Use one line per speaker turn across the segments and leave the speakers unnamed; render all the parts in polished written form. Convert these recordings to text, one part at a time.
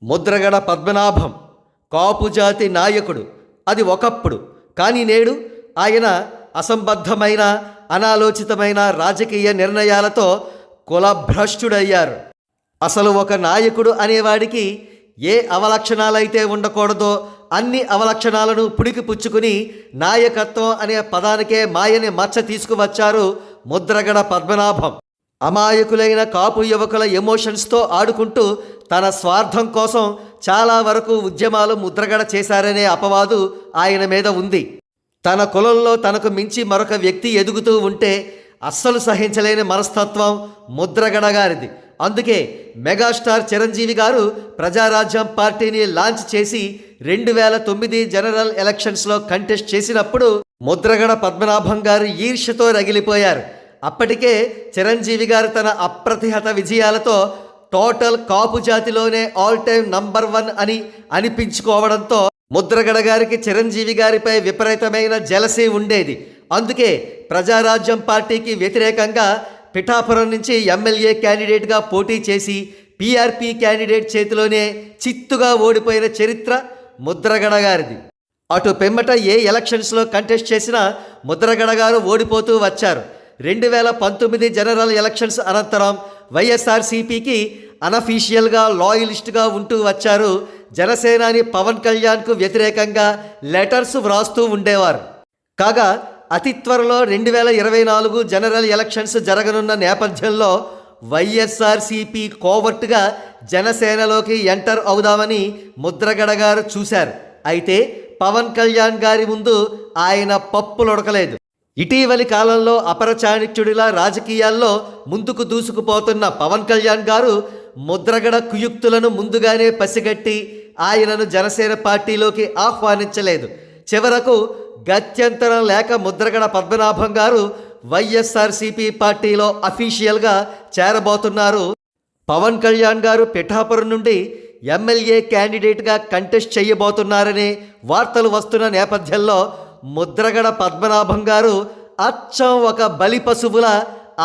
ముద్రగడ పద్మనాభం కాపు జాతి నాయకుడు. అది ఒకప్పుడు. కానీ నేడు ఆయన అసంబద్ధమైన అనాలోచితమైన రాజకీయ నిర్ణయాలతో కులభ్రష్టుడయ్యారు. అసలు ఒక నాయకుడు అనేవాడికి ఏ అవలక్షణాలైతే ఉండకూడదో అన్ని అవలక్షణాలను పుడికి పుచ్చుకుని నాయకత్వం అనే పదానికే మాయని మచ్చ తీసుకువచ్చారు ముద్రగడ పద్మనాభం. అమాయకులైన కాపు యువకుల ఎమోషన్స్తో ఆడుకుంటూ తన స్వార్థం కోసం చాలా వరకు ఉద్యమాలు ముద్రగడ చేశారనే అపవాదు ఆయన మీద ఉంది. తన కులంలో తనకు మించి మరొక వ్యక్తి ఎదుగుతూ ఉంటే అస్సలు సహించలేని మనస్తత్వం ముద్రగడ గారిది. అందుకే మెగాస్టార్ చిరంజీవి గారు ప్రజారాజ్యం పార్టీని లాంచ్ చేసి 2009 జనరల్ ఎలక్షన్స్లో కంటెస్ట్ చేసినప్పుడు ముద్రగడ పద్మనాభం గారు ఈర్ష్యతో రగిలిపోయారు. అప్పటికే చిరంజీవి గారు తన అప్రతిహత విజయాలతో టోటల్ కాపు జాతిలోనే ఆల్ టైమ్ నంబర్ 1 అని అనిపించుకోవడంతో ముద్రగడ గారికి చిరంజీవి గారిపై విపరీతమైన జెలసీ ఉండేది. అందుకే ప్రజారాజ్యం పార్టీకి వ్యతిరేకంగా పిఠాపురం నుంచి ఎమ్మెల్యే క్యాండిడేట్గా పోటీ చేసి పీఆర్పీ క్యాండిడేట్ చేతిలోనే చిత్తుగా ఓడిపోయిన చరిత్ర ముద్రగడ గారిది. అటు పిమ్మట ఏ ఎలక్షన్స్లో కంటెస్ట్ చేసినా ముద్రగడ గారు ఓడిపోతూ వచ్చారు. 2019 జనరల్ ఎలక్షన్స్ అనంతరం వైఎస్ఆర్సీపీకి అనఫీషియల్గా లాయలిస్ట్గా ఉంటూ వచ్చారు. జనసేనాని పవన్ కళ్యాణ్కు వ్యతిరేకంగా లెటర్స్ వ్రాస్తూ ఉండేవారు. కాగా అతి త్వరలో 2024 జనరల్ ఎలక్షన్స్ జరగనున్న నేపథ్యంలో వైఎస్ఆర్సీపీ కోవర్టుగా జనసేనలోకి ఎంటర్ అవుదామని ముద్రగడ గారు చూశారు. అయితే పవన్ కళ్యాణ్ గారి ముందు ఆయన పప్పులొడకలేదు. ఇటీవలి కాలంలో అపరచాణిక్యుడిలా రాజకీయాల్లో ముందుకు దూసుకుపోతున్న పవన్ కళ్యాణ్ గారు ముద్రగడ కుయుక్తులను ముందుగానే పసిగట్టి ఆయనను జనసేన పార్టీలోకి ఆహ్వానించలేదు. చివరకు గత్యంతరం లేక ముద్రగడ పద్మనాభం గారు వైఎస్ఆర్సీపీ పార్టీలో అఫీషియల్గా చేరబోతున్నారు. పవన్ కళ్యాణ్ గారు పిఠాపురం నుండి ఎమ్మెల్యే క్యాండిడేట్గా కంటెస్ట్ చేయబోతున్నారనే వార్తలు వస్తున్న నేపథ్యంలో ముద్రగడ పద్మనాభం గారు అచ్చం ఒక బలి పశువులా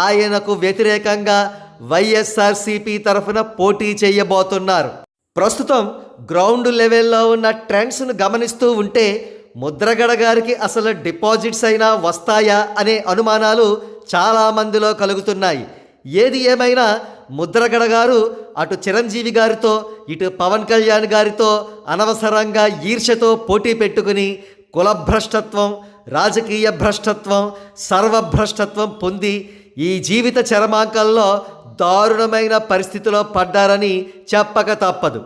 ఆయనకు వ్యతిరేకంగా వైఎస్ఆర్సీపీ తరఫున పోటీ చేయబోతున్నారు. ప్రస్తుతం గ్రౌండ్ లెవెల్లో ఉన్న ట్రెండ్స్ను గమనిస్తూ ఉంటే ముద్రగడ గారికి అసలు డిపాజిట్స్ అయినా వస్తాయా అనే అనుమానాలు చాలామందిలో కలుగుతున్నాయి. ఏది ఏమైనా ముద్రగడ గారు అటు చిరంజీవి గారితో ఇటు పవన్ కళ్యాణ్ గారితో అనవసరంగా ఈర్ష్యతో పోటీ పెట్టుకుని కులభ్రష్టత్వం, రాజకీయ భ్రష్టత్వం, సర్వభ్రష్టత్వం పొంది ఈ జీవిత చరమాంకంలో దారుణమైన పరిస్థితిలో పడ్డారని చెప్పక తప్పదు.